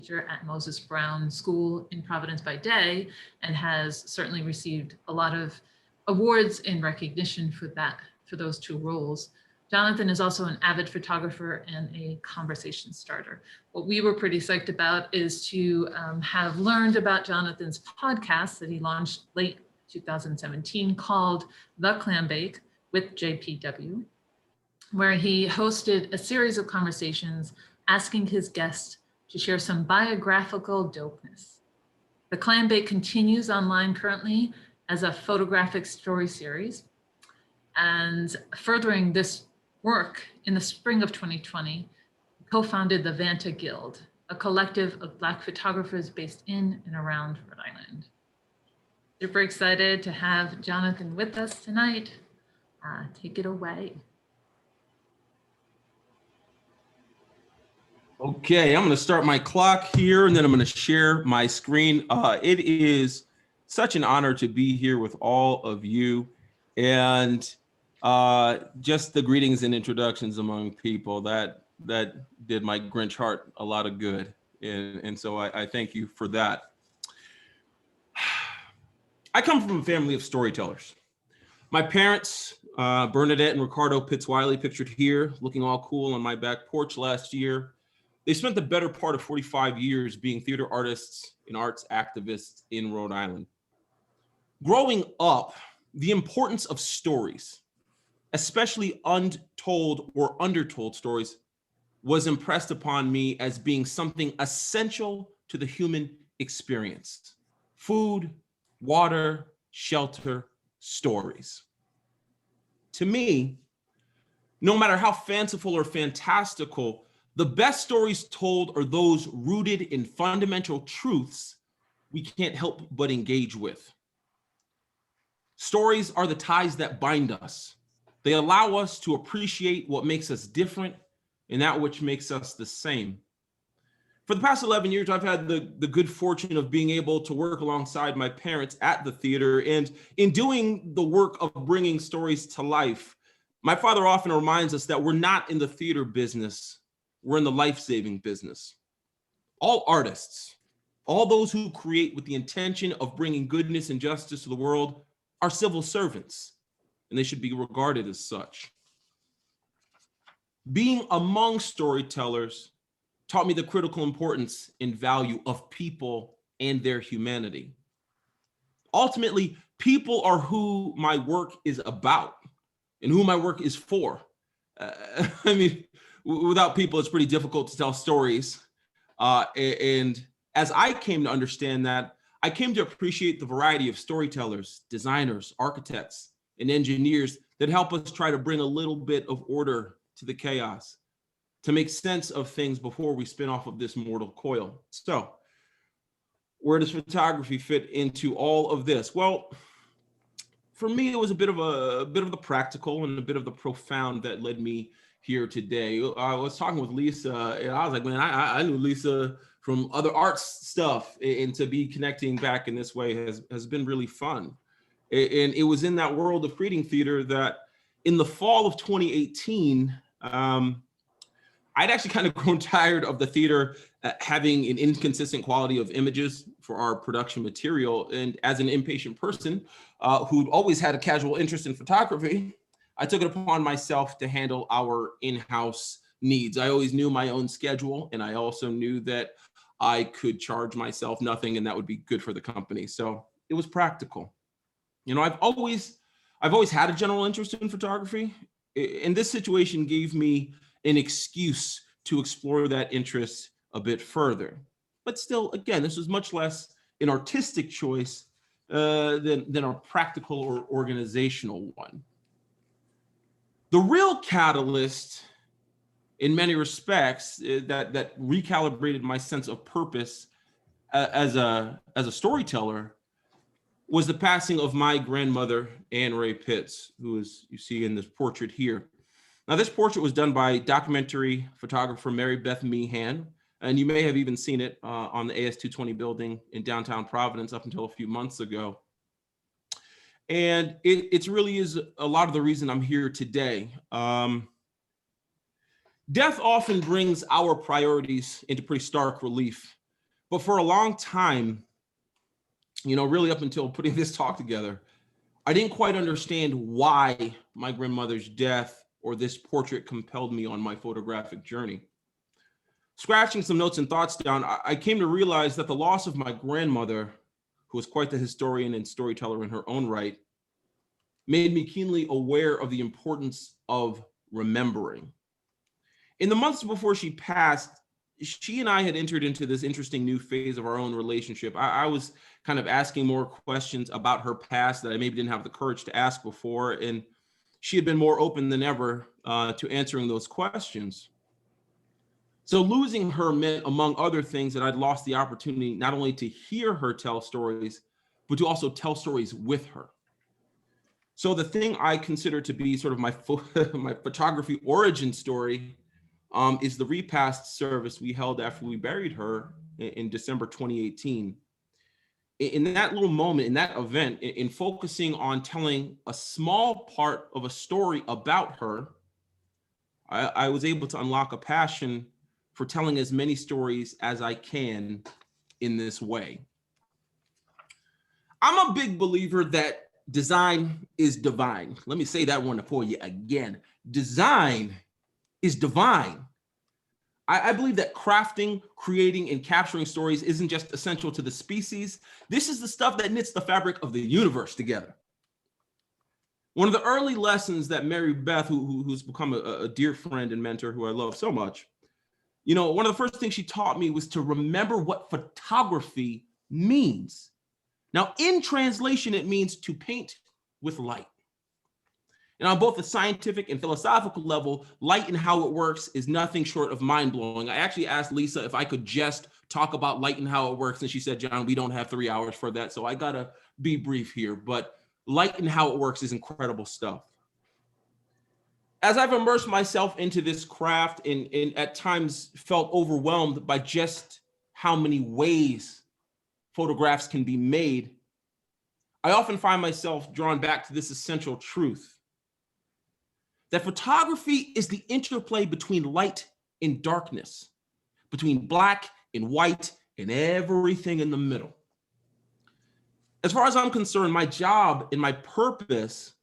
teacher at Moses Brown School in Providence by day, and has certainly received a lot of awards in recognition for those two roles. Jonathan is also an avid photographer and a conversation starter. What we were pretty psyched about is to have learned about Jonathan's podcast that he launched late 2017 called The Clambake with JPW, where he hosted a series of conversations asking his guests to share some biographical dopeness. The Clambake continues online currently as a photographic story series. And furthering this work, in the spring of 2020, co-founded the Vanta Guild, a collective of Black photographers based in and around Rhode Island. Super excited to have Jonathan with us tonight. Take it away. Okay, I'm going to start my clock here, and then I'm going to share my screen. It is such an honor to be here with all of you, and just the greetings and introductions among people that did my Grinch heart a lot of good, and so I thank you for that. I come from a family of storytellers. My parents, Bernadette and Ricardo Pitts-Wiley, pictured here, looking all cool on my back porch last year. They spent the better part of 45 years being theater artists and arts activists in Rhode Island. Growing up, the importance of stories, especially untold or undertold stories, was impressed upon me as being something essential to the human experience. Food, water, shelter, stories. To me, no matter how fanciful or fantastical, the best stories told are those rooted in fundamental truths we can't help but engage with. Stories are the ties that bind us. They allow us to appreciate what makes us different and that which makes us the same. For the past 11 years, I've had the good fortune of being able to work alongside my parents at the theater. And in doing the work of bringing stories to life, my father often reminds us that we're not in the theater business, we're in the life-saving business. All artists, all those who create with the intention of bringing goodness and justice to the world are civil servants, and they should be regarded as such. Being among storytellers taught me the critical importance and value of people and their humanity. Ultimately, people are who my work is about and who my work is for. Without people, it's pretty difficult to tell stories. And as I came to understand that, I came to appreciate the variety of storytellers, designers, architects, and engineers that help us try to bring a little bit of order to the chaos, to make sense of things before we spin off of this mortal coil. So, where does photography fit into all of this? Well, for me, it was a bit of the practical and a bit of the profound that led me here today. I was talking with Lisa, and I was like, man, I knew Lisa from other arts stuff, and to be connecting back in this way has been really fun. And it was in that world of creating theater that in the fall of 2018, I'd actually kind of grown tired of the theater having an inconsistent quality of images for our production material. And as an impatient person who'd always had a casual interest in photography, I took it upon myself to handle our in-house needs. I always knew my own schedule, and I also knew that I could charge myself nothing, and that would be good for the company. So it was practical. You know, I've always had a general interest in photography, and this situation gave me an excuse to explore that interest a bit further. But still, again, this was much less an artistic choice than a practical or organizational one. The real catalyst, in many respects, that recalibrated my sense of purpose as a storyteller was the passing of my grandmother, Anne Ray Pitts, who is, you see in this portrait here. Now, this portrait was done by documentary photographer Mary Beth Meehan, and you may have even seen it on the AS220 building in downtown Providence up until a few months ago. And it really is a lot of the reason I'm here today. Death often brings our priorities into pretty stark relief. But for a long time, really up until putting this talk together, I didn't quite understand why my grandmother's death or this portrait compelled me on my photographic journey. Scratching some notes and thoughts down, I came to realize that the loss of my grandmother, who was quite the historian and storyteller in her own right, made me keenly aware of the importance of remembering. In the months before she passed, she and I had entered into this interesting new phase of our own relationship. I was kind of asking more questions about her past that I maybe didn't have the courage to ask before, and she had been more open than ever to answering those questions. So losing her meant, among other things, that I'd lost the opportunity not only to hear her tell stories, but to also tell stories with her. So the thing I consider to be sort of my photography origin story is the repast service we held after we buried her in December 2018. In that little moment, in that event, in focusing on telling a small part of a story about her, I was able to unlock a passion for telling as many stories as I can in this way. I'm a big believer that design is divine. Let me say that one for you again. Design is divine. I believe that crafting, creating, and capturing stories isn't just essential to the species. This is the stuff that knits the fabric of the universe together. One of the early lessons that Mary Beth, who's become a dear friend and mentor who I love so much, one of the first things she taught me was to remember what photography means. Now, in translation, it means to paint with light. And on both the scientific and philosophical level, light and how it works is nothing short of mind-blowing. I actually asked Lisa if I could just talk about light and how it works, and she said, John, we don't have 3 hours for that, so I gotta be brief here. But light and how it works is incredible stuff. As I've immersed myself into this craft and at times felt overwhelmed by just how many ways photographs can be made, I often find myself drawn back to this essential truth: that photography is the interplay between light and darkness, between black and white and everything in the middle. As far as I'm concerned, my job and my purpose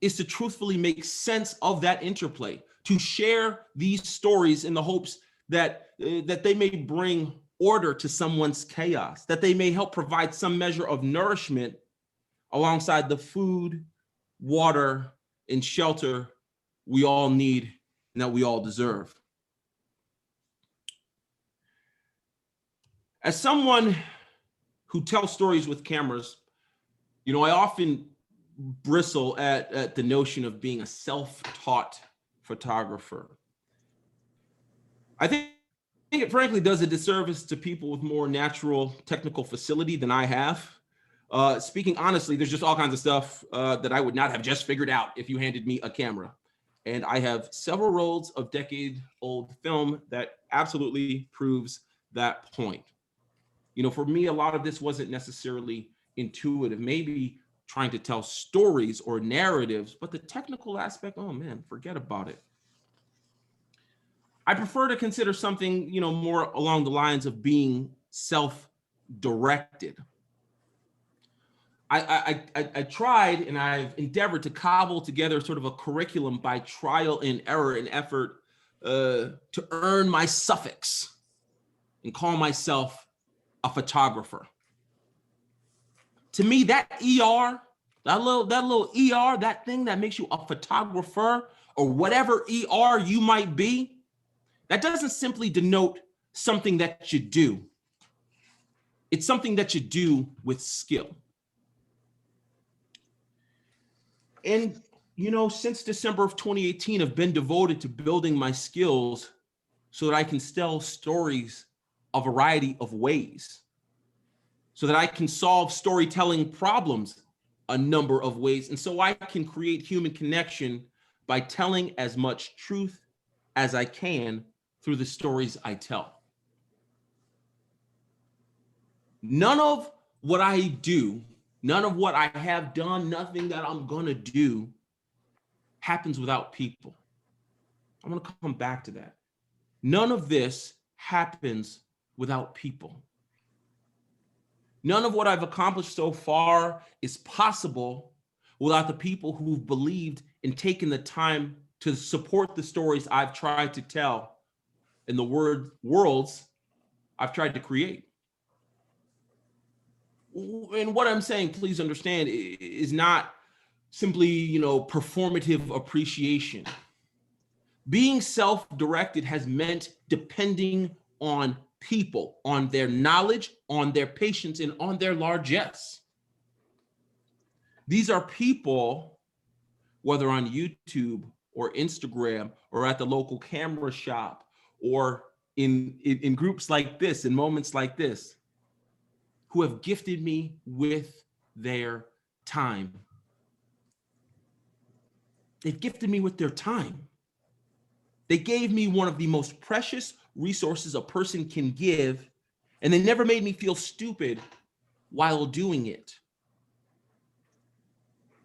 is to truthfully make sense of that interplay, to share these stories in the hopes that they may bring order to someone's chaos, that they may help provide some measure of nourishment alongside the food, water, and shelter we all need and that we all deserve. As someone who tells stories with cameras, I often bristle at the notion of being a self-taught photographer. I think it frankly does a disservice to people with more natural technical facility than I have. Speaking honestly, there's just all kinds of stuff that I would not have just figured out if you handed me a camera. And I have several rolls of decade-old film that absolutely proves that point. For me, a lot of this wasn't necessarily intuitive, maybe trying to tell stories or narratives, but the technical aspect, oh man, forget about it. I prefer to consider something, more along the lines of being self-directed. I tried and I've endeavored to cobble together sort of a curriculum by trial and error and effort to earn my suffix and call myself a photographer. To me, that ER, that little ER, that thing that makes you a photographer or whatever ER you might be, that doesn't simply denote something that you do. It's something that you do with skill. And, since December of 2018, I've been devoted to building my skills so that I can tell stories a variety of ways, so that I can solve storytelling problems a number of ways, and so I can create human connection by telling as much truth as I can through the stories I tell. None of what I do, none of what I have done, nothing that I'm gonna do happens without people. I'm gonna come back to that. None of this happens without people. None of what I've accomplished so far is possible without the people who've believed and taken the time to support the stories I've tried to tell in the worlds I've tried to create. And what I'm saying, please understand, is not simply, performative appreciation. Being self-directed has meant depending on people, on their knowledge, on their patience, and on their largesse. These are people, whether on YouTube or Instagram or at the local camera shop or in groups like this, in moments like this, who have gifted me with their time. They've gifted me with their time. They gave me one of the most precious resources a person can give, and they never made me feel stupid while doing it.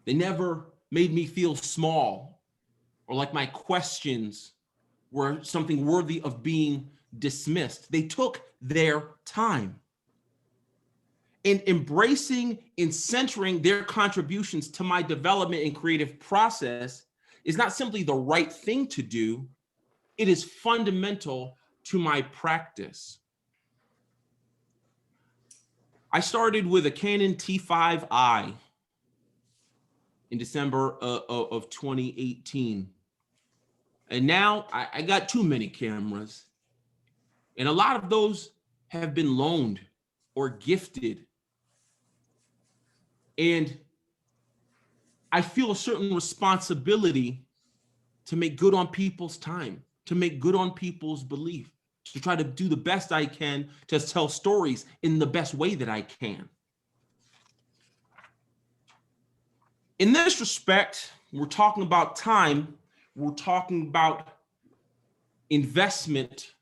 They never made me feel small or like my questions were something worthy of being dismissed. They took their time. In embracing and centering their contributions to my development and creative process is not simply the right thing to do, it is fundamental to my practice. I started with a Canon T5i in December of 2018. And now I got too many cameras. And a lot of those have been loaned or gifted. And I feel a certain responsibility to make good on people's time, to make good on people's belief, to try to do the best I can to tell stories in the best way that I can. In this respect, we're talking about time, we're talking about investment,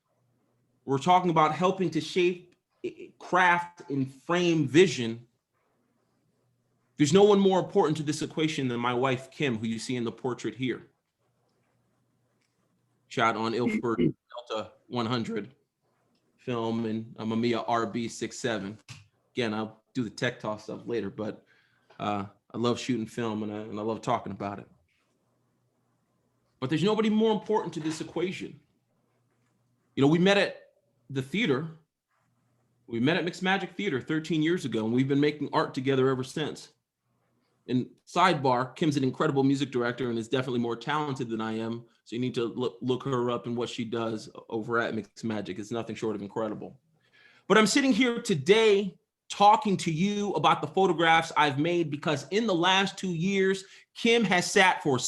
we're talking about helping to shape, craft, and frame vision. There's no one more important to this equation than my wife, Kim, who you see in the portrait here. Shot on Ilford Delta 100 film and a Mamiya RB67. Again, I'll do the tech talk stuff later, but I love shooting film and I love talking about it. But there's nobody more important to this equation. We met at the theater. We met at Mixed Magic Theater 13 years ago, and we've been making art together ever since. And sidebar, Kim's an incredible music director and is definitely more talented than I am. So you need to look her up and what she does over at Mixed Magic. It's nothing short of incredible. But I'm sitting here today talking to you about the photographs I've made because in the last 2 years, Kim has sat for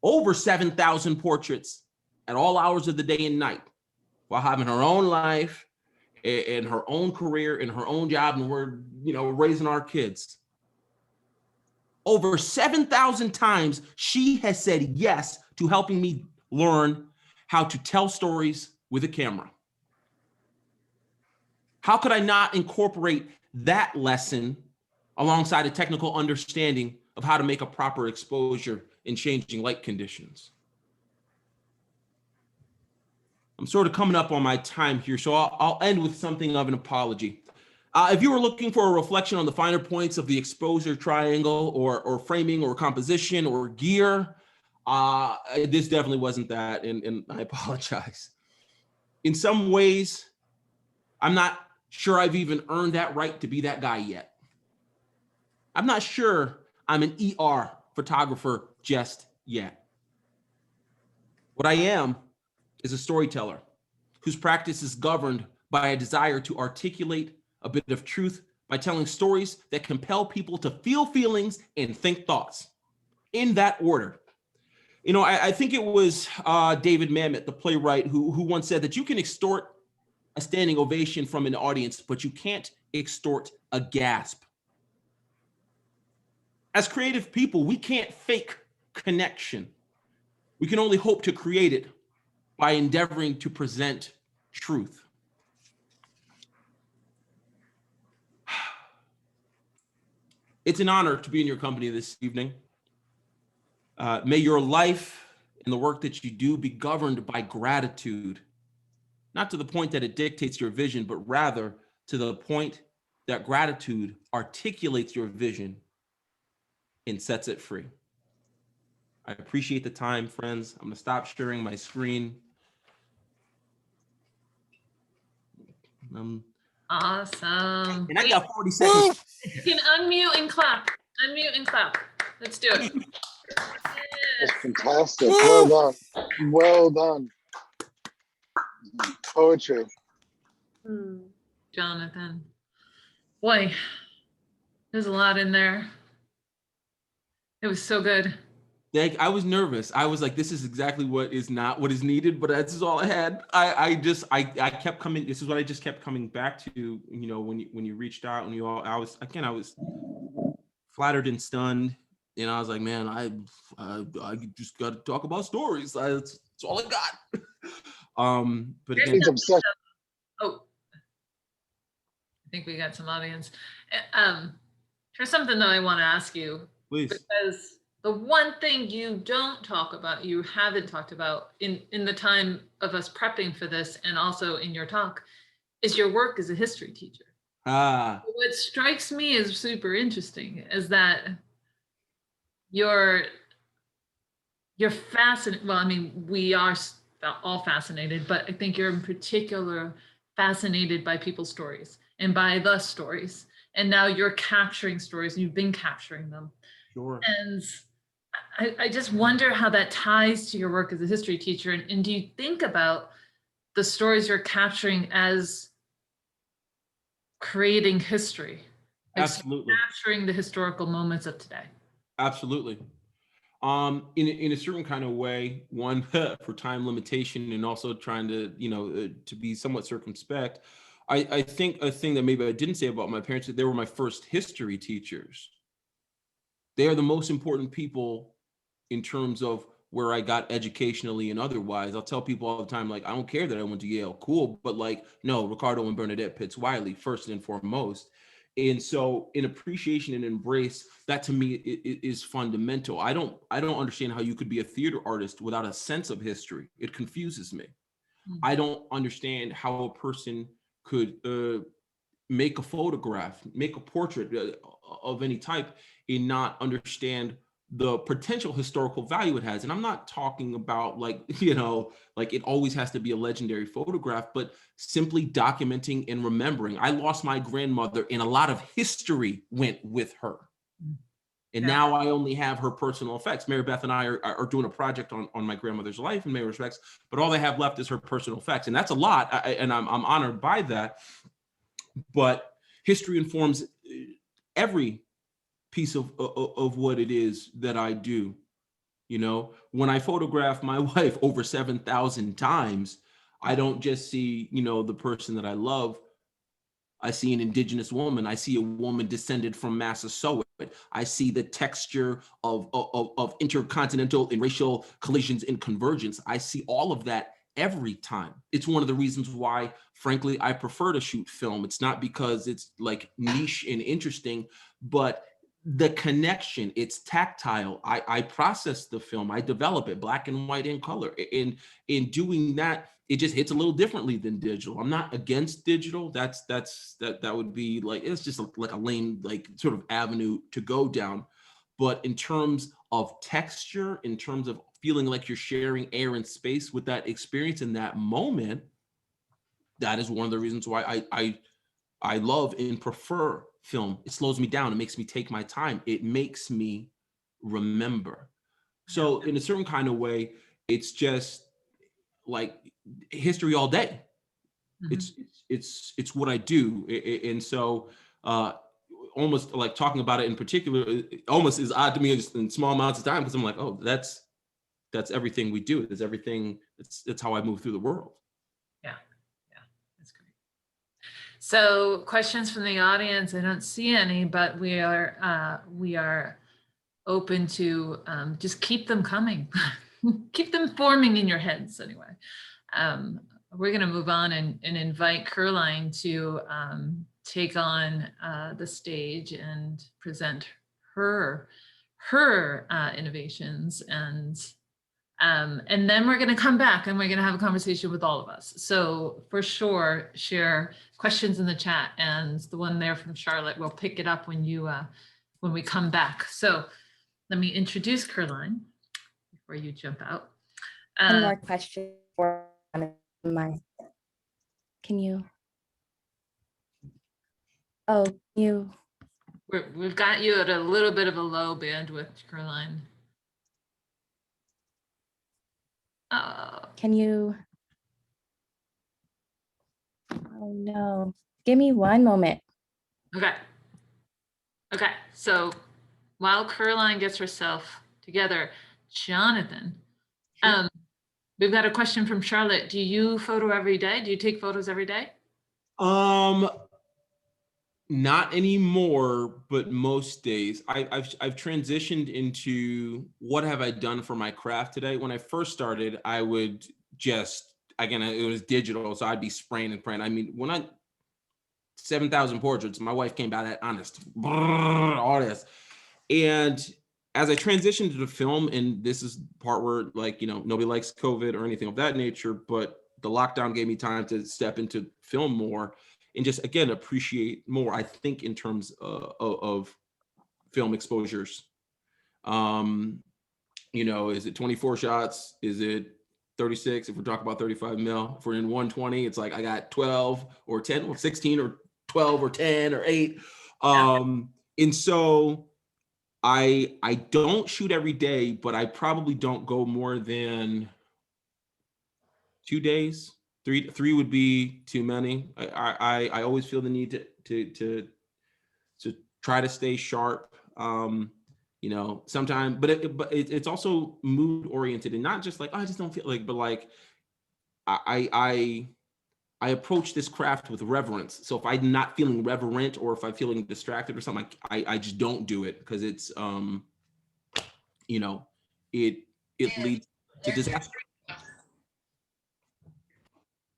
over 7,000 portraits at all hours of the day and night while having her own life and her own career and her own job, and we're raising our kids. Over 7,000 times, she has said yes to helping me learn how to tell stories with a camera. How could I not incorporate that lesson alongside a technical understanding of how to make a proper exposure in changing light conditions? I'm sort of coming up on my time here, so I'll end with something of an apology. If you were looking for a reflection on the finer points of the exposure triangle or framing or composition or gear, this definitely wasn't that, and I apologize. In some ways, I'm not sure I've even earned that right to be that guy yet. I'm not sure I'm an ER photographer just yet. What I am is a storyteller whose practice is governed by a desire to articulate a bit of truth by telling stories that compel people to feel feelings and think thoughts in that order. I think it was David Mamet, the playwright, who once said that you can extort a standing ovation from an audience, but you can't extort a gasp. As creative people, we can't fake connection. We can only hope to create it by endeavoring to present truth. It's an honor to be in your company this evening. May your life and the work that you do be governed by gratitude, not to the point that it dictates your vision, but rather to the point that gratitude articulates your vision and sets it free. I appreciate the time, friends. I'm gonna stop sharing my screen. Awesome. And I got 40 seconds. You can unmute and clap. Unmute and clap. Let's do it. That's fantastic. Well done. Well done. Poetry. Jonathan. Boy, there's a lot in there. It was so good. I was nervous. I was like, this is exactly what is not what is needed, but this is all I had. I kept coming. This is what I just kept coming back to, you know, when you reached out and I was flattered and stunned. And I was like, man, I just got to talk about stories. That's all I got. But again, oh, I think we got some audience. Here's something that I want to ask you. Please. Because the one thing you don't talk about, you haven't talked about in the time of us prepping for this and also in your talk, is your work as a history teacher. What strikes me as super interesting is that you're fascinated. Well, I mean, we are all fascinated, but I think you're in particular fascinated by people's stories and by the stories. And now you're capturing stories and you've been capturing them. Sure. And I just wonder how that ties to your work as a history teacher. And do you think about the stories you're capturing as creating history? Like Absolutely. capturing the historical moments of today. Absolutely. In a certain kind of way, one for time limitation and also trying to, to be somewhat circumspect. I think a thing that maybe I didn't say about my parents, they were my first history teachers. They are the most important people in terms of where I got educationally and otherwise. I'll tell people all the time, like, I don't care that I went to Yale, cool, but like, no, Ricardo and Bernadette Pitts-Wiley, first and foremost. And so in appreciation and embrace, that to me is fundamental. I don't understand how you could be a theater artist without a sense of history. It confuses me. Mm-hmm. I don't understand how a person could make a photograph, make a portrait of any type and not understand the potential historical value it has. And I'm not talking about like it always has to be a legendary photograph, but simply documenting and remembering. I lost my grandmother and a lot of history went with her. And now I only have her personal effects. Mary Beth and I are doing a project on my grandmother's life in many respects, but all they have left is her personal effects. And that's a lot. And I'm honored by that. But history informs every piece of what it is that I do. When I photograph my wife over 7,000 times, I don't just see, the person that I love. I see an indigenous woman. I see a woman descended from Massasoit. I see the texture of intercontinental and racial collisions and convergence. I see all of that every time. It's one of the reasons why, frankly, I prefer to shoot film. It's not because it's like niche and interesting, but the connection, it's tactile. I process the film, I develop it black and white and color. And in doing that, it just hits a little differently than digital. I'm not against digital. That would be like, it's just like a lame, like sort of avenue to go down. But in terms of texture, in terms of feeling like you're sharing air and space with that experience in that moment, that is one of the reasons why I love and prefer film. It slows me down. It makes me take my time. It makes me remember. So in a certain kind of way, it's just like history all day. Mm-hmm. It's what I do. And so almost like talking about it in particular, it almost is odd to me in small amounts of time, because I'm like, oh, that's everything we do. It's everything. It's how I move through the world. So questions from the audience, I don't see any, but we are open to just keep them coming. Keep them forming in your heads anyway. We're gonna move on and invite Kerlyne to take on the stage and present her innovations, and then we're going to come back and we're going to have a conversation with all of us. So for sure, share questions in the chat, and the one there from Charlotte, we'll pick it up when we come back. So let me introduce Kerlyne before you jump out. One more question for my, can you? Oh, you. We've got you at a little bit of a low bandwidth, Kerlyne. Can you? Oh no, give me one moment. Okay. Okay, so while Kerlyne gets herself together, Jonathan, we've got a question from Charlotte. Do you photo every day? Do you take photos every day? Not anymore, but most days. I've transitioned into what have I done for my craft today. When I first started, I would just, again, it was digital, so I'd be spraying and praying. I mean, when I 7,000 portraits, my wife came by that honest, all this. And as I transitioned to the film, and this is the part where, like, you know, nobody likes COVID or anything of that nature, but the lockdown gave me time to step into film more and just, again, appreciate more, I think, in terms of film exposures. You know, is it 24 shots? Is it 36? If we're talking about 35 mil, if we're in 120, it's like I got 12 or 10 or 16 or 12 or 10 or 8. And so I don't shoot every day, but I probably don't go more than 2 days. Three would be too many. I always feel the need to try to stay sharp. You know, sometimes, but it's also mood oriented and not just like, oh, I just don't feel like, but like I approach this craft with reverence. So if I'm not feeling reverent or if I'm feeling distracted or something, I just don't do it because it's you know, it leads to disaster.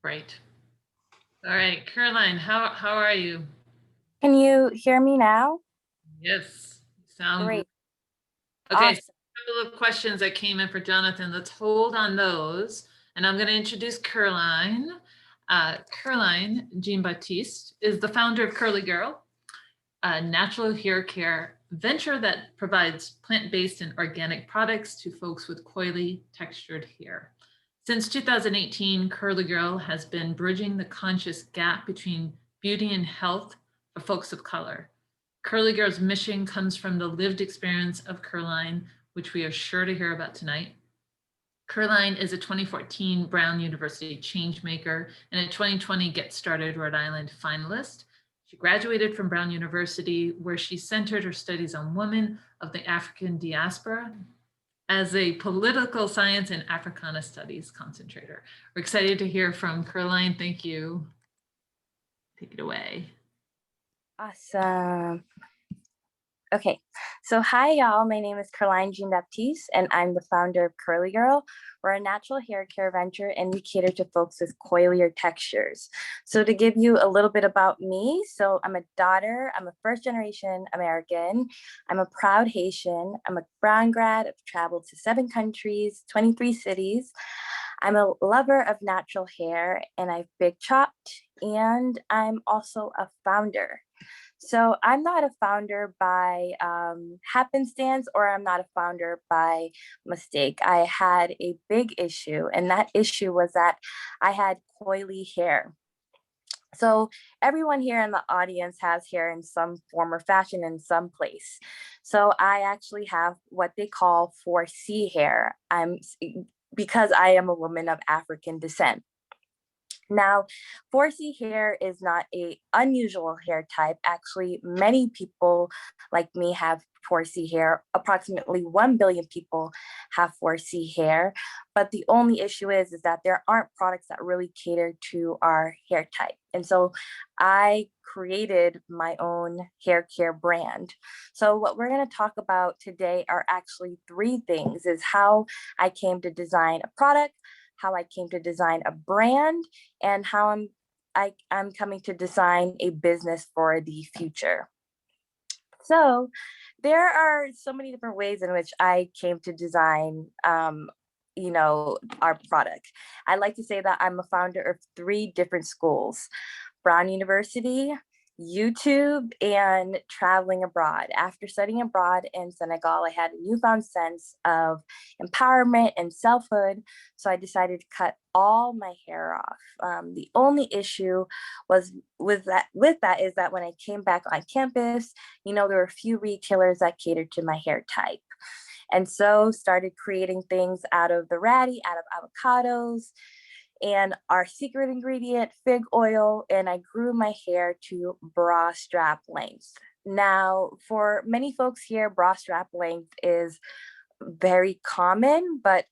Right. All right, Kerlyne, how are you? Can you hear me now? Yes, sound Great. Okay, Awesome. so a couple of questions that came in for Jonathan. Let's hold on those. And I'm going to introduce Kerlyne. Kerlyne Jean-Baptiste is the founder of Curly Girl, a natural hair care venture that provides plant-based and organic products to folks with coily, textured hair. Since 2018, Curly Girl has been bridging the conscious gap between beauty and health for folks of color. Curly Girl's mission comes from the lived experience of Kerlyne, which we are sure to hear about tonight. Kerlyne is a 2014 Brown University Changemaker and a 2020 Get Started Rhode Island finalist. She graduated from Brown University, where she centered her studies on women of the African diaspora as a political science and Africana studies concentrator. We're excited to hear from Kerlyne. Thank you. Take it away. Awesome. Okay, so hi y'all, my name is Kerlyne Jean-Baptiste and I'm the founder of Curly Girl. We're a natural hair care venture and we cater to folks with coilier textures. So to give you a little bit about me, so I'm a daughter, I'm a first generation American, I'm a proud Haitian, I'm a Brown grad, I've traveled to 7 countries, 23 cities. I'm a lover of natural hair and I've big chopped, and I'm also a founder. So I'm not a founder by happenstance, or I'm not a founder by mistake. I had a big issue, and that issue was that I had coily hair. So everyone here in the audience has hair in some form or fashion in some place. So I actually have what they call 4C hair. Because I am a woman of African descent. Now, 4C hair is not an unusual hair type. Actually, many people like me have 4C hair. Approximately 1 billion people have 4C hair. But the only issue is that there aren't products that really cater to our hair type. And so I created my own hair care brand. So what we're going to talk about today are actually 3 things: is how I came to design a product, how I came to design a brand, and how I'm coming to design a business for the future. So there are so many different ways in which I came to design you know, our product. I like to say that I'm a founder of 3 different schools. Brown University, YouTube, and traveling abroad. After studying abroad in Senegal, I had a newfound sense of empowerment and selfhood, so I decided to cut all my hair off. The only issue was with that is that when I came back on campus, there were a few retailers that catered to my hair type. And so started creating things out of the ratty, out of avocados, and our secret ingredient, fig oil, and I grew my hair to bra strap length. Now, for many folks here, bra strap length is very common, but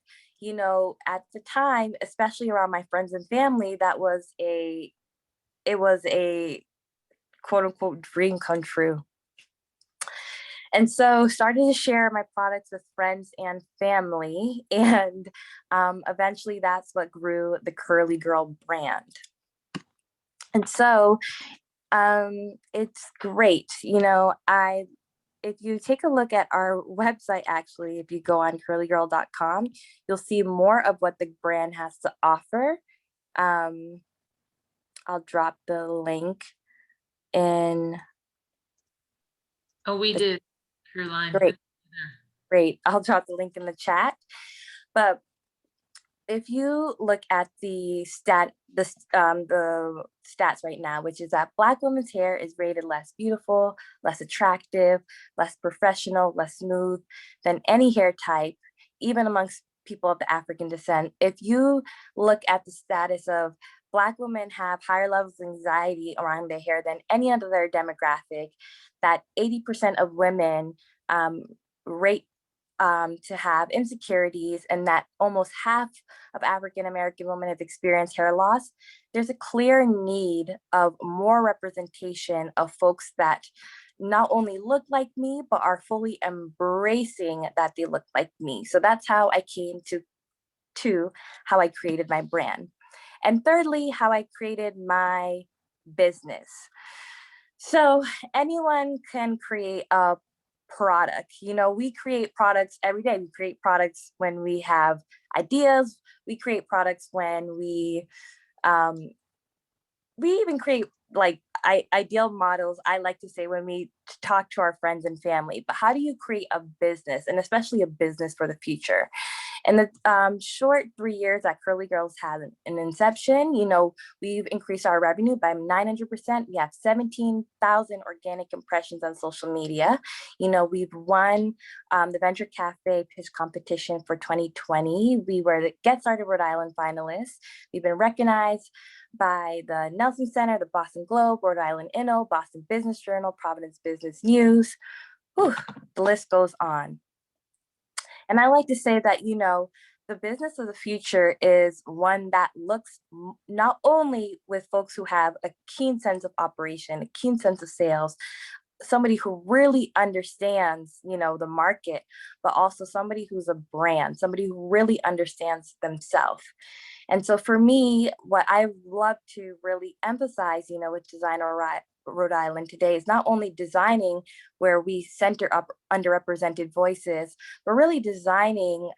at the time, especially around my friends and family, it was a quote unquote dream come true. And so started to share my products with friends and family. And eventually that's what grew the Curly Girl brand. And so it's great. If you take a look at our website, actually, if you go on curlygirl.com, you'll see more of what the brand has to offer. I'll drop the link in. Oh, we did. Kerlyne. Great. I'll drop the link in the chat. But if you look at the stats right now, which is that Black women's hair is rated less beautiful, less attractive, less professional, less smooth than any hair type, even amongst people of the African descent. If you look at the status of Black women have higher levels of anxiety around their hair than any other demographic, that 80% of women rate to have insecurities, and that almost half of African American women have experienced hair loss, there's a clear need of more representation of folks that not only look like me, but are fully embracing that they look like me. So that's how I came to how I created my brand. And thirdly, how I created my business. So anyone can create a product. We create products every day. We create products when we have ideas. We create products when we even create ideal models, I like to say, when we talk to our friends and family. But how do you create a business, and especially a business for the future? In the short 3 years that Curly Girls has an inception, we've increased our revenue by 900%. We have 17,000 organic impressions on social media. We've won the Venture Cafe Pitch Competition for 2020. We were the Get Started Rhode Island finalists. We've been recognized by the Nelson Center, the Boston Globe, Rhode Island Inno, Boston Business Journal, Providence Business News. Whew, the list goes on. And I like to say that, the business of the future is one that looks not only with folks who have a keen sense of operation, a keen sense of sales, somebody who really understands, the market, but also somebody who's a brand, somebody who really understands themselves. And so for me, what I love to really emphasize, with Design Rhode Island today is not only designing where we center up underrepresented voices, but really designing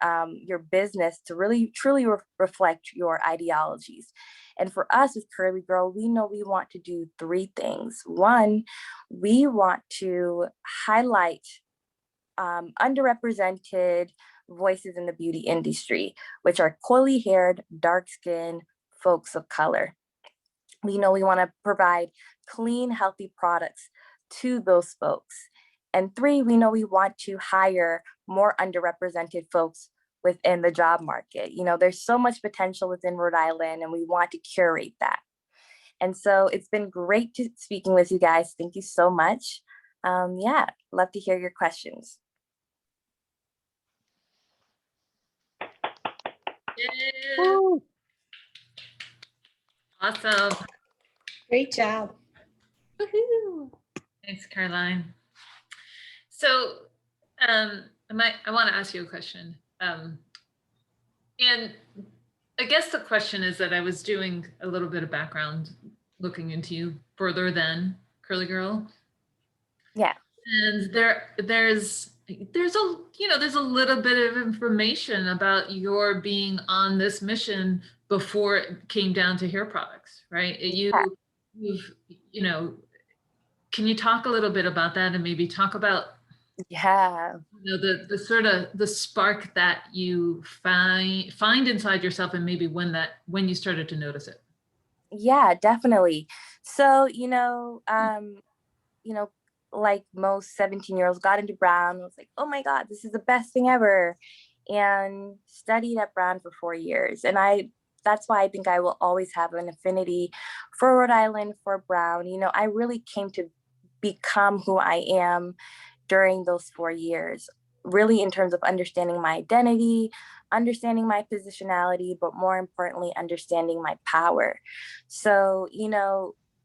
your business to really truly reflect your ideologies. And for us as Curly Girl, we know we want to do three things. One, we want to highlight underrepresented voices in the beauty industry, which are coily haired, dark skinned folks of color. We know we want to provide clean, healthy products to those folks. And three, we know we want to hire more underrepresented folks within the job market. There's so much potential within Rhode Island, and we want to curate that. And so it's been great speaking with you guys. Thank you so much. Love to hear your questions. Woo. Awesome. Great job. Woohoo. Thanks, Kerlyne. So I want to ask you a question. And I guess the question is that I was doing a little bit of background looking into you further than Curly Girl. Yeah. And there's a little bit of information about your being on this mission before it came down to hair products, right? you've, you know, can you talk a little bit about that and maybe talk about, Yeah. you know, the sort of the spark that you find inside yourself, and maybe when you started to notice it? Yeah, definitely. So, like most 17-year-olds, got into Brown, was like, oh my God, this is the best thing ever. And studied at Brown for 4 years. And that's why I think I will always have an affinity for Rhode Island, for Brown. I really came to become who I am during those 4 years, really in terms of understanding my identity, understanding my positionality, but more importantly, understanding my power. So,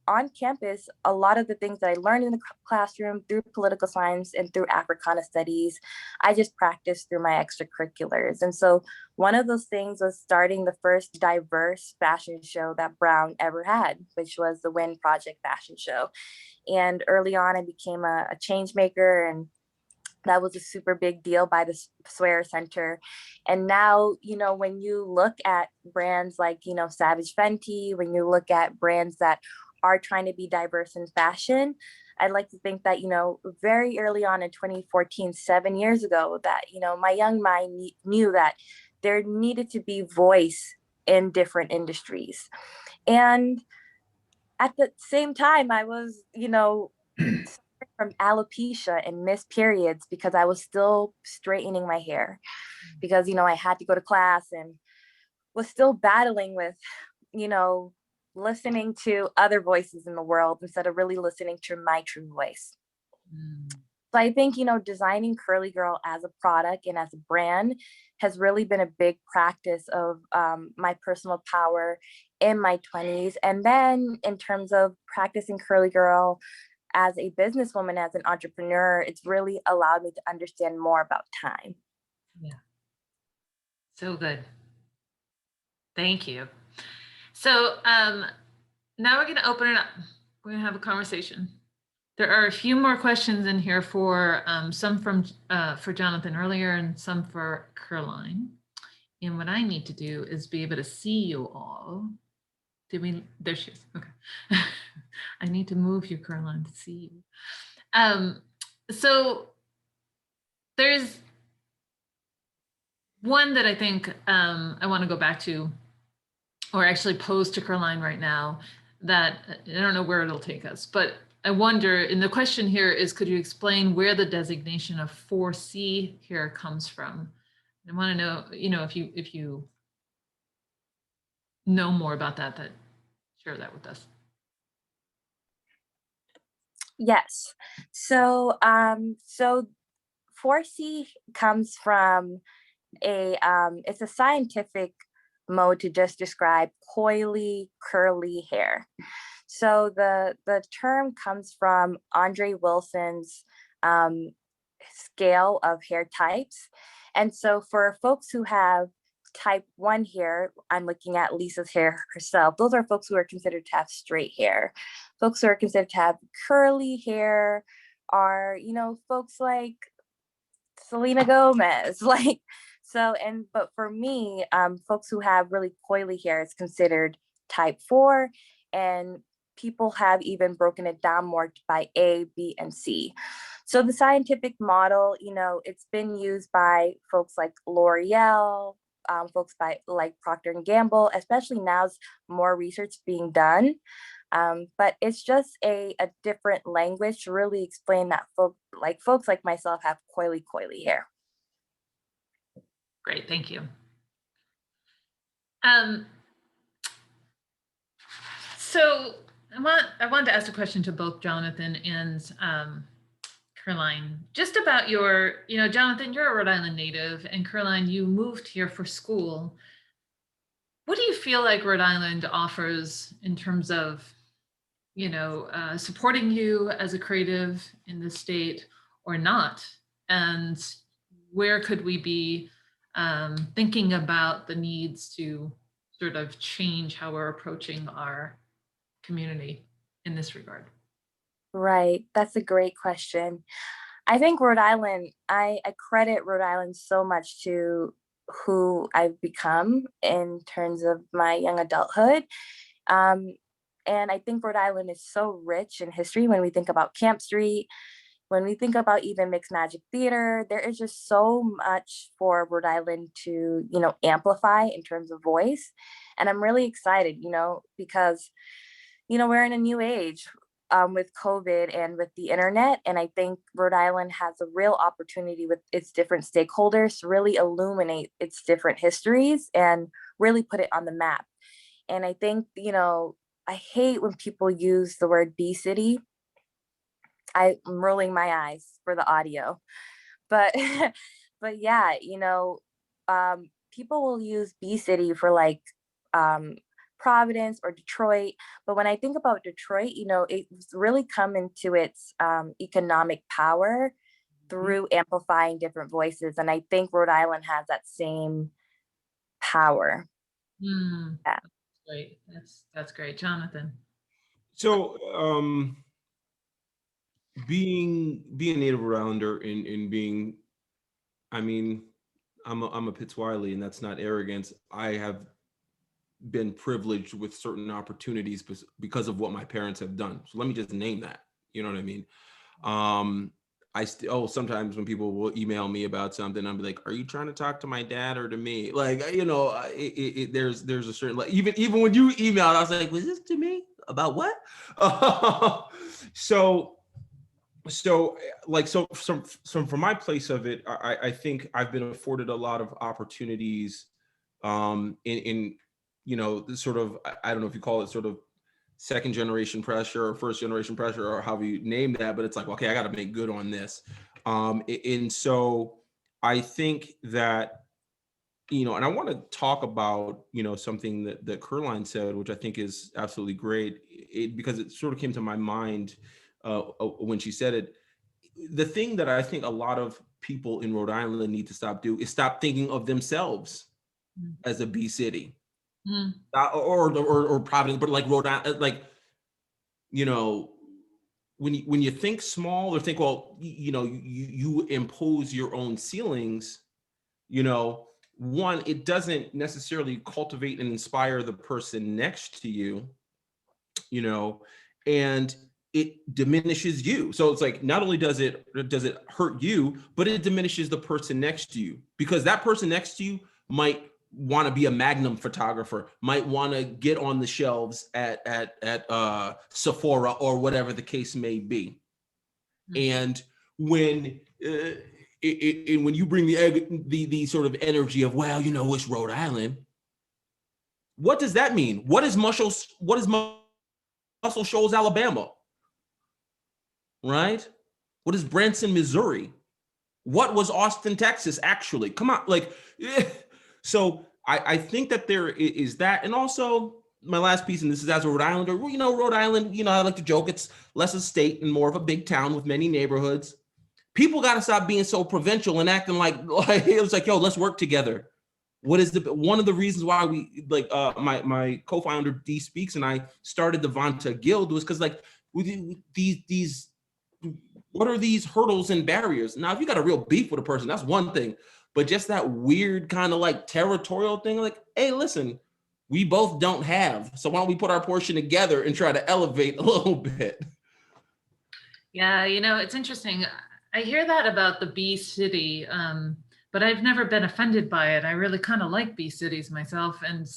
on campus, a lot of the things that I learned in the classroom through political science and through Africana studies, I just practiced through my extracurriculars. And so one of those things was starting the first diverse fashion show that Brown ever had, which was the Win Project Fashion Show. And early on, I became a change maker, and that was a super big deal by the Swear Center. And now, when you look at brands like, Savage Fenty, when you look at brands that are trying to be diverse in fashion, I'd like to think that, very early on in 2014, 7 years ago, that, my young mind knew that there needed to be voice in different industries. And at the same time, I was, from alopecia and missed periods because I was still straightening my hair because, I had to go to class and was still battling with, you know, listening to other voices in the world instead of really listening to my true voice. So I think, designing Curly Girl as a product and as a brand has really been a big practice of my personal power in my 20s. And then in terms of practicing Curly Girl as a businesswoman, as an entrepreneur, it's really allowed me to understand more about time. Yeah. So good. Thank you. So now we're going to open it up. We're going to have a conversation. There are a few more questions in here for some for Jonathan earlier and some for Kerlyne. And what I need to do is be able to see you all. There she is. Okay. I need to move you, Kerlyne, to see you. So there's one that I think I want to go back to, or actually pose to Kerlyne right now, that I don't know where it'll take us, but I wonder, and the question here is, could you explain where the designation of 4C here comes from? I want to know, if you know more about that, share that with us. Yes. So 4C comes from it's a scientific mode to just describe coily, curly hair. So the term comes from Andre Wilson's scale of hair types. And so for folks who have type 1 hair, I'm looking at Lisa's hair herself, those are folks who are considered to have straight hair. Folks who are considered to have curly hair are, folks like Selena Gomez, but for me, folks who have really coily hair is considered type 4, and people have even broken it down more by A, B, and C. So the scientific model, it's been used by folks like L'Oreal, folks like Procter & Gamble, especially now as more research being done. But it's just a different language to really explain that folks like myself have coily hair. Great, thank you. So I wanted to ask a question to both Jonathan and Kerlyne, just about Jonathan, you're a Rhode Island native, and Kerlyne, you moved here for school. What do you feel like Rhode Island offers in terms of, supporting you as a creative in the state or not? And where could we be thinking about the needs to sort of change how we're approaching our community in this regard? Right. That's a great question. I think Rhode Island, I credit Rhode Island so much to who I've become in terms of my young adulthood. And I think Rhode Island is so rich in history when we think about Camp Street, when we think about even Mixed Magic Theater. There is just so much for Rhode Island to, amplify in terms of voice. And I'm really excited, because, we're in a new age with COVID and with the internet. And I think Rhode Island has a real opportunity with its different stakeholders to really illuminate its different histories and really put it on the map. And I think, I hate when people use the word Bee City. I'm rolling my eyes for the audio, but but yeah, people will use Bee City for like Providence or Detroit. But when I think about Detroit, it's really come into its economic power through amplifying different voices. And I think Rhode Island has that same power. Mm, Yeah. that's great. That's great. Jonathan. So being a native Rhode Islander and being, I mean, I'm a Pitts-Wiley, and that's not arrogance. I have been privileged with certain opportunities because of what my parents have done. So let me just name that. You know what I mean? Sometimes when people will email me about something, I'll be like, "Are you trying to talk to my dad or to me?" Like, there's a certain, like, even when you emailed, I was like, "Was this to me? About what?" So from my place of it, I think I've been afforded a lot of opportunities in sort of, I don't know if you call it sort of second generation pressure or first generation pressure or however you name that, but it's like, okay, I got to make good on this. And so I think that, and I want to talk about, something that Kerlyne said, which I think is absolutely great, because it sort of came to my mind when she said it. The thing that I think a lot of people in Rhode Island need to stop thinking of themselves as a Bee City. Or Providence, but like Rhode Island, like, when you think small or think, well, you impose your own ceilings, one, it doesn't necessarily cultivate and inspire the person next to you, and it diminishes you. So it's like, not only does it hurt you, but it diminishes the person next to you, because that person next to you might want to be a Magnum photographer, might want to get on the shelves at Sephora or whatever the case may be. And when when you bring the sort of energy of, well, it's Rhode Island, what does that mean? What is Muscle Shoals, Alabama? Right? What is Branson, Missouri? What was Austin, Texas, actually? Come on, like, so I think that there is that. And also my last piece, and this is as a Rhode Islander, Rhode Island, I like to joke, it's less a state and more of a big town with many neighborhoods. People got to stop being so provincial and acting like it was like, yo, let's work together. What is one of the reasons why we, like, my co-founder D Speaks and I started the Vanta Guild was because, like, these what are these hurdles and barriers? Now, if you got a real beef with a person, that's one thing, but just that weird kind of like territorial thing, like, hey, listen, we both don't have, so why don't we put our portion together and try to elevate a little bit? Yeah, it's interesting. I hear that about the Bee City, but I've never been offended by it. I really kind of like Bee Cities myself. And,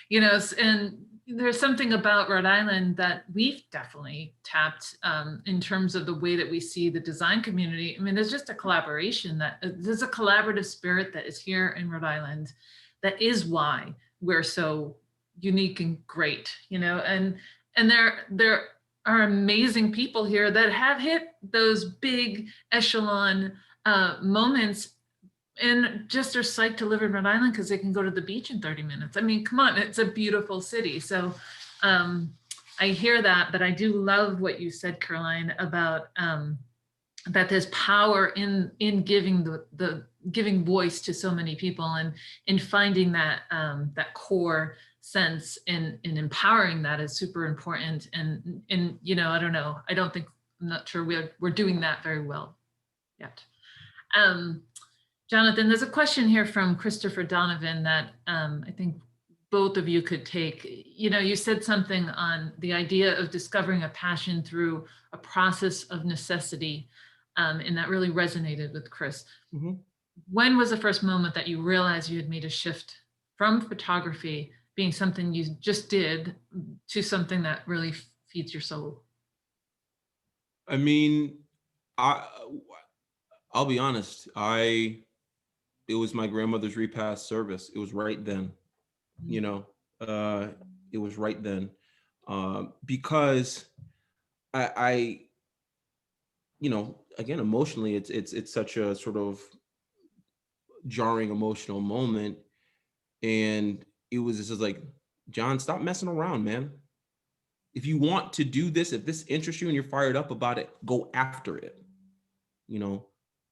and there's something about Rhode Island that we've definitely tapped in terms of the way that we see the design community. I mean, there's just a collaboration there's a collaborative spirit that is here in Rhode Island. That is why we're so unique and great, and there are amazing people here that have hit those big echelon moments and just are psyched to live in Rhode Island because they can go to the beach in 30 minutes. I mean, come on, it's a beautiful city. So I hear that, but I do love what you said, Kerlyne, about that there's power in giving the giving voice to so many people, and in finding that that core sense in empowering that is super important. And I don't know, I'm not sure we're doing that very well yet. Jonathan, there's a question here from Christopher Donovan that I think both of you could take. You know, you said something on the idea of discovering a passion through a process of necessity, and that really resonated with Chris. Mhm. When was the first moment that you realized you had made a shift from photography being something you just did to something that really feeds your soul? I mean, I I'll be honest. It was my grandmother's repast service. It was right then, you know. Uh, it was right then, because I, you know, again, emotionally, it's such a sort of jarring emotional moment, and it was just like, John, stop messing around, man. If you want to do this, if this interests you and you're fired up about it, go after it. You know,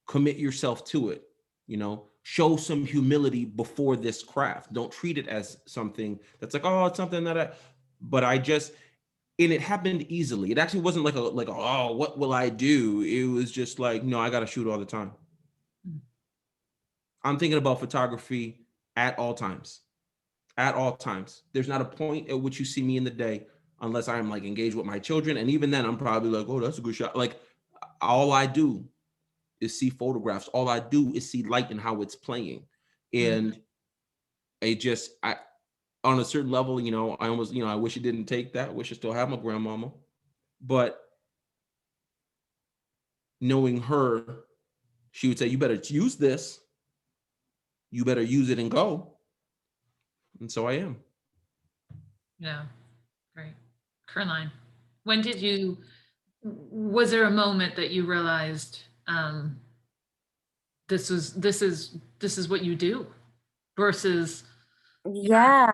commit yourself to it. You know, show some humility before this craft. Don't treat it as something that's like, oh, it's something that but I just, and it happened easily. It actually wasn't like oh, what will I do? It was just like, no, I got to shoot all the time. I'm thinking about photography at all times. At all times. There's not a point at which you see me in the day unless I'm like engaged with my children. And even then, I'm probably like, oh, that's a good shot. Like, all I do is see photographs. All I do is see light and how it's playing. And I, on a certain level, you know, I almost, you know, I wish it didn't take that. I wish I still had my grandmama. But knowing her, she would say, you better use this. You better use it and go. And so I am. Yeah, great. Kerlyne, when did you, was there a moment that you realized this is what you do versus Yeah,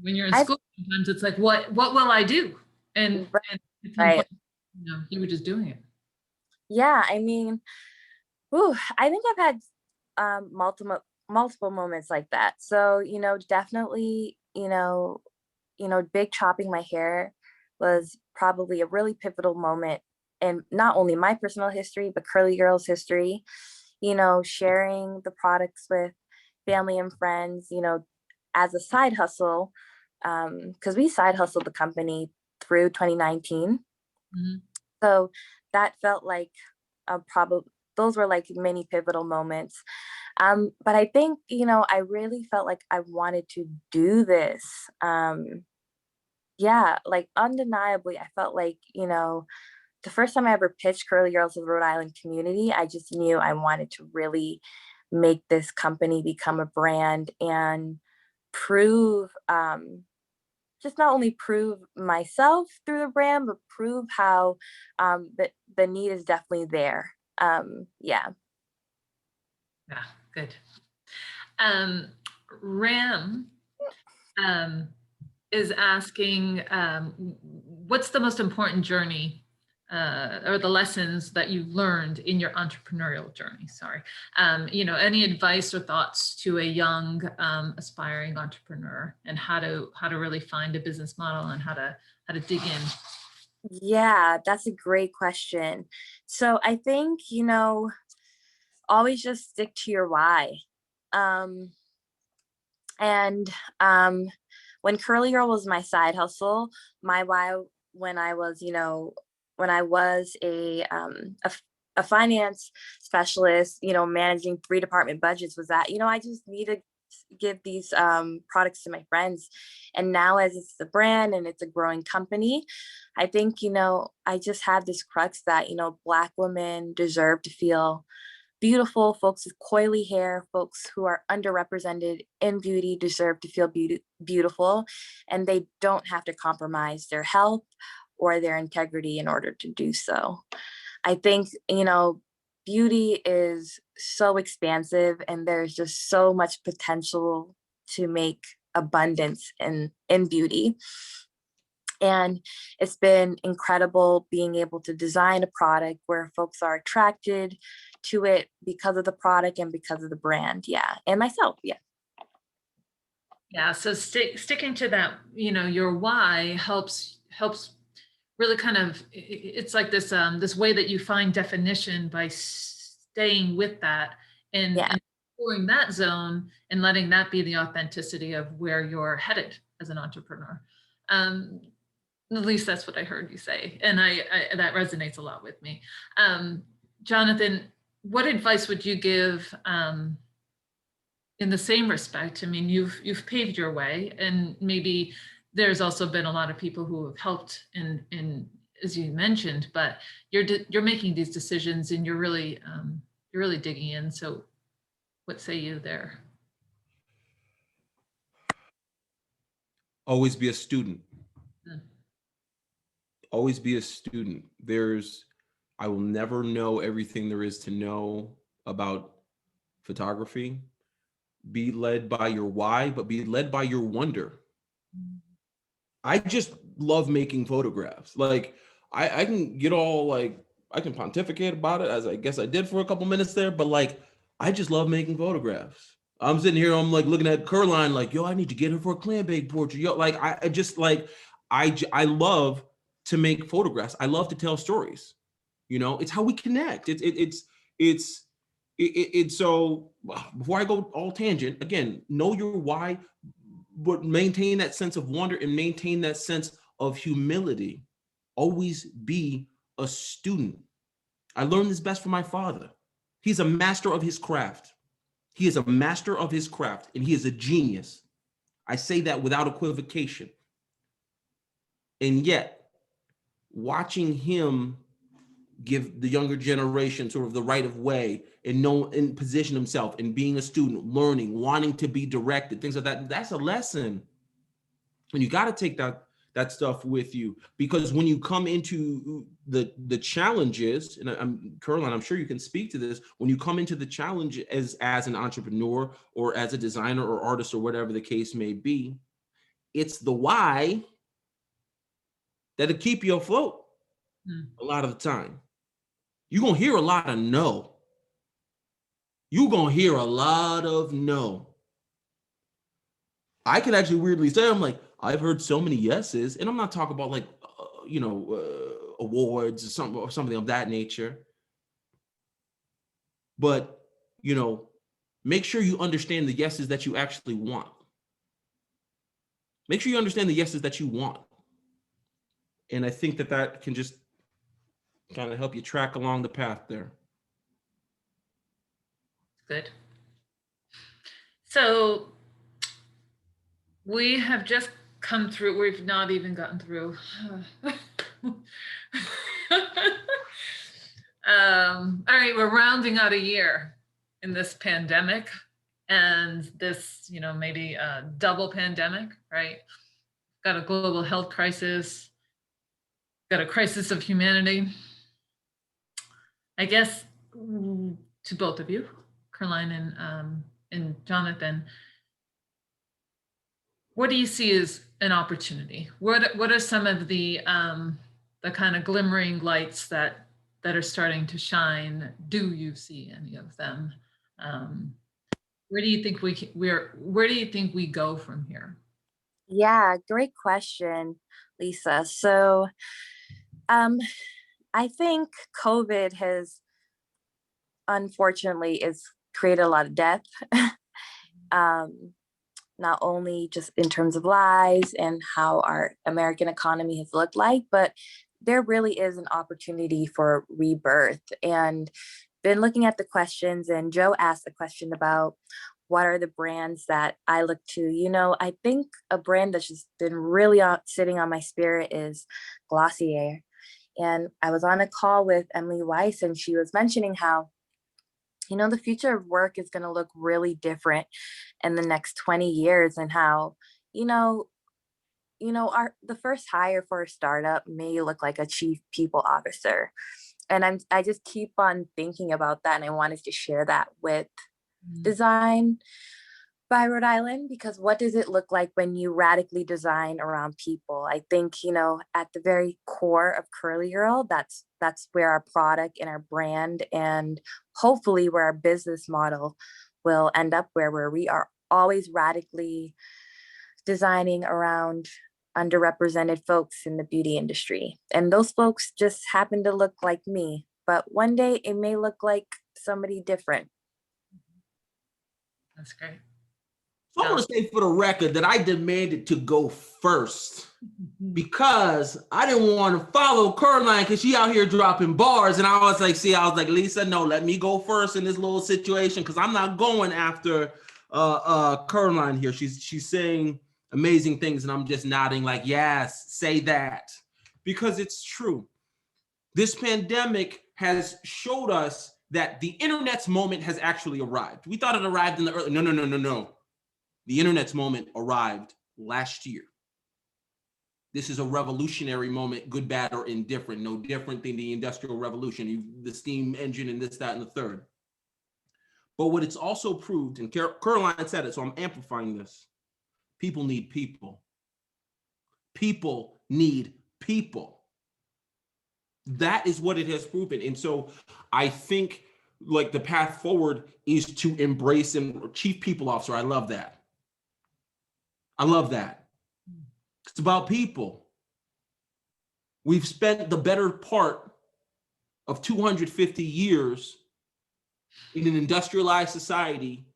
when you're in I school, sometimes it's like, what will I do? And at some right. point, you know, you were just doing it. Yeah, I mean, I think I've had multiple moments like that. So, you know, definitely, big chopping my hair was probably a really pivotal moment in not only my personal history, but Curly Girl's history, you know, sharing the products with family and friends, you know, as a side hustle, because we side hustled the company through 2019. Mhm. So that felt like probably those were like many pivotal moments. But I think, you know, I really felt like I wanted to do this. Yeah, like undeniably, I felt like, you know, the first time I ever pitched Curly Girls to the Rhode Island community, I just knew I wanted to really make this company become a brand and prove, just not only prove myself through the brand, but prove how the need is definitely there. Yeah. Yeah, good. Um, Ram is asking, what's the most important journey or the lessons that you've learned in your entrepreneurial journey? Sorry. You know, any advice or thoughts to a young aspiring entrepreneur and how to really find a business model and how to dig in? Yeah, that's a great question. So I think, you know, always just stick to your why. Um, and when Curly Girl was my side hustle, my why when I was, you know, when I was a finance specialist, you know, managing 3 department budgets was that, you know, I just need to give these products to my friends. And now as it's a brand and it's a growing company, I think, you know, I just have this crux that, you know, Black women deserve to feel beautiful. Folks with coily hair, folks who are underrepresented in beauty deserve to feel beautiful, and they don't have to compromise their health or their integrity in order to do so. I think, you know, beauty is so expansive and there's just so much potential to make abundance in beauty. And it's been incredible being able to design a product where folks are attracted to it because of the product and because of the brand. Yeah. And myself. Yeah. Yeah. So sticking to that, you know, your why helps really kind of, it's like this way that you find definition by staying with that and, Yeah. and exploring that zone and letting that be the authenticity of where you're headed as an entrepreneur. At least that's what I heard you say. And I that resonates a lot with me. Jonathan, what advice would you give in the same respect? I mean, you've paved your way, and maybe there's also been a lot of people who have helped in as you mentioned, but you're making these decisions and you're really digging in. So what say you there? Always be a student. Hmm. Always be a student. I will never know everything there is to know about photography. Be led by your why, but be led by your wonder. I just love making photographs. Like I can get all like, I can pontificate about it, as I guess I did for a couple minutes there, but like, I just love making photographs. I'm sitting here, I'm like looking at Kerlyne, like, yo, I need to get her for a Clambake portrait. Yo, like, I just like, I love to make photographs. I love to tell stories. You know, it's how we connect. So before I go all tangent, again, know your why, but maintain that sense of wonder and maintain that sense of humility. Always be a student. I learned this best from my father. He's a master of his craft. He is a master of his craft, and he is a genius. I say that without equivocation. And yet, watching him give the younger generation sort of the right of way and know and position himself and being a student, learning, wanting to be directed, things like that, that's a lesson. And you got to take that stuff with you, because when you come into the challenges, and Kerlyne, I'm sure you can speak to this, when you come into the challenge as an entrepreneur or as a designer or artist or whatever the case may be, it's the why that'll keep you afloat a lot of the time. You're going to hear a lot of no. You're going to hear a lot of no. I can actually weirdly say, I'm like, I've heard so many yeses, and I'm not talking about like, awards or something of that nature. But, make sure you understand the yeses that you actually want. Make sure you understand the yeses that you want. And I think that can just kind of help you track along the path there. Good. So we have just come through, we've not even gotten through. All right, we're rounding out a year in this pandemic, and this, maybe a double pandemic, right? Got a global health crisis, got a crisis of humanity. I guess to both of you, Kerlyne and Jonathan, what do you see as an opportunity? What are some of the kind of glimmering lights that are starting to shine? Do you see any of them? Where do you think where do you think we go from here? Yeah, great question, Lisa. So I think COVID has unfortunately created a lot of death. Not only just in terms of lives and how our American economy has looked like, but there really is an opportunity for rebirth. And been looking at the questions, and Joe asked a question about what are the brands that I look to. I think a brand that's just been really sitting on my spirit is Glossier. And I was on a call with Emily Weiss, and she was mentioning how the future of work is going to look really different in the next 20 years, and how, the first hire for a startup may look like a chief people officer. And I just keep on thinking about that. And I wanted to share that with Design by Rhode Island, because what does it look like when you radically design around people? I think, at the very core of Curly Girl, that's where our product and our brand, and hopefully where our business model will end up, where we are always radically designing around underrepresented folks in the beauty industry. And those folks just happen to look like me, but one day it may look like somebody different. That's great. So I want to say for the record that I demanded to go first because I didn't want to follow Kerlyne because she out here dropping bars. And I was like, Lisa, no, let me go first in this little situation because I'm not going after Kerlyne here. She's saying amazing things and I'm just nodding like, yes, say that. Because it's true. This pandemic has showed us that the internet's moment has actually arrived. We thought it arrived in the early, no. The internet's moment arrived last year. This is a revolutionary moment, good, bad, or indifferent, no different than the Industrial Revolution, the steam engine and this, that, and the third. But what it's also proved, and Kerlyne said it, so I'm amplifying this, people need people. People need people. That is what it has proven. And so I think like the path forward is to embrace and chief people officer. I love that. I love that. It's about people. We've spent the better part of 250 years in an industrialized society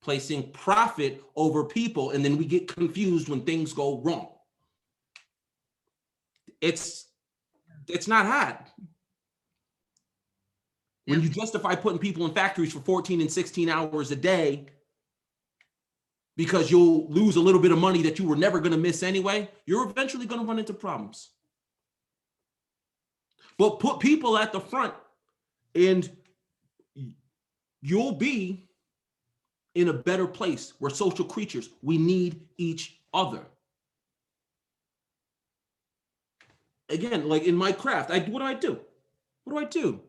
placing profit over people, and then we get confused when things go wrong. It's not hard. When you justify putting people in factories for 14 and 16 hours a day because you'll lose a little bit of money that you were never going to miss anyway, you're eventually going to run into problems. But put people at the front and you'll be in a better place. We're social creatures. We need each other. Again, like in my craft, what do I do? What do I do?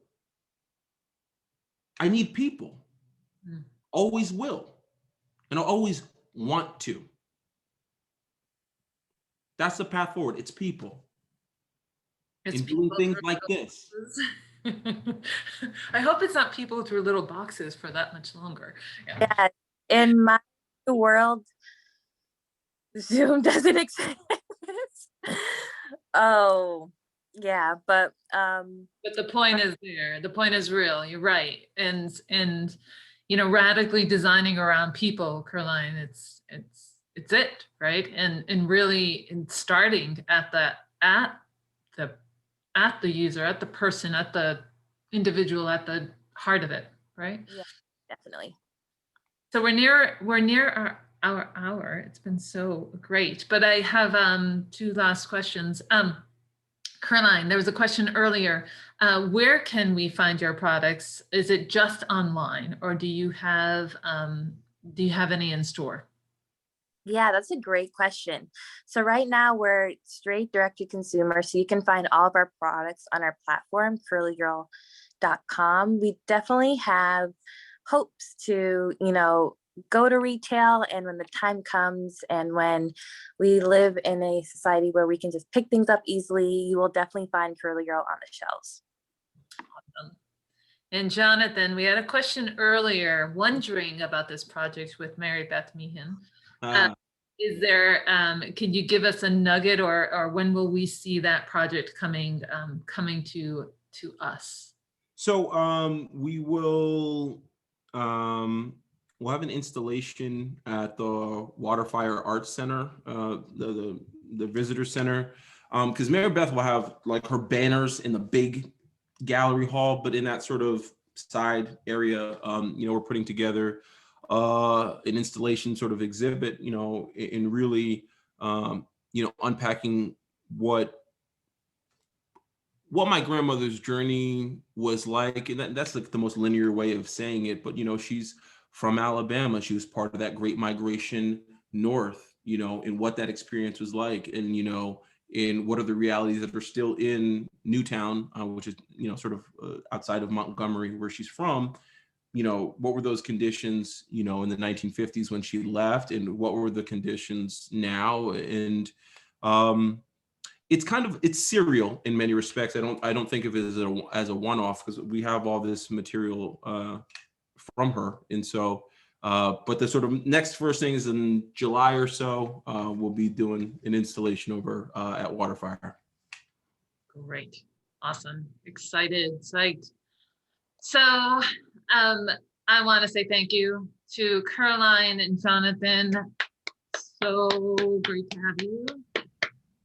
I need people. Always will. And I always want to. That's the path forward. It's people. It's and doing things like this. I hope it's not people through little boxes for that much longer. Yeah, in my world, Zoom doesn't exist. Oh, yeah, but the point is there. The point is real. You're right. And you know, radically designing around people, Kerlyne, it's it, right? And really starting at the user, at the person, at the individual, at the heart of it, right? yeah, definitely. So we're near our hour. It's been so great, but I have two last questions. Kerlyne, there was a question earlier. Where can we find your products? Is it just online, or do you have any in store? Yeah, that's a great question. So right now we're straight direct to consumer. So you can find all of our products on our platform, curlygirl.com. We definitely have hopes to, you know, go to retail, and when the time comes and when we live in a society where we can just pick things up easily, you will definitely find Curly Girl on the shelves. Awesome. And Jonathan, we had a question earlier wondering about this project with Mary Beth Meehan. Is there, can you give us a nugget, or when will we see that project coming to us? So we will, we'll have an installation at the Waterfire Arts Center, the visitor center, because Mary Beth will have like her banners in the big gallery hall, but in that sort of side area, you know, we're putting together an installation sort of exhibit, you know, in really, you know, unpacking what my grandmother's journey was like. And that's like the most linear way of saying it. But, you know, she's from Alabama. She was part of that great migration north, you know, and what that experience was like. And, you know, in what are the realities that are still in Newtown, which is, you know, sort of outside of Montgomery, where she's from. You know, what were those conditions, you know, in the 1950s when she left, and what were the conditions now? And it's kind of, it's serial in many respects. I don't think of it as a one-off, because we have all this material from her. And so, but the sort of next first thing is in July or so, we'll be doing an installation over at Waterfire. Great. Awesome. Excited, psyched. So I want to say thank you to Kerlyne and Jonathan. So great to have you,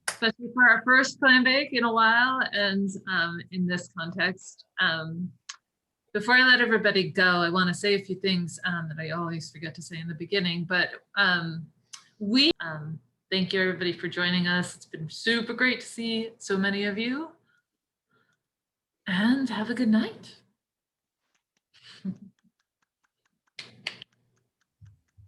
especially for our first Clambake in a while and in this context. Before I let everybody go, I want to say a few things that I always forget to say in the beginning, but thank you everybody for joining us. It's been super great to see so many of you, and have a good night.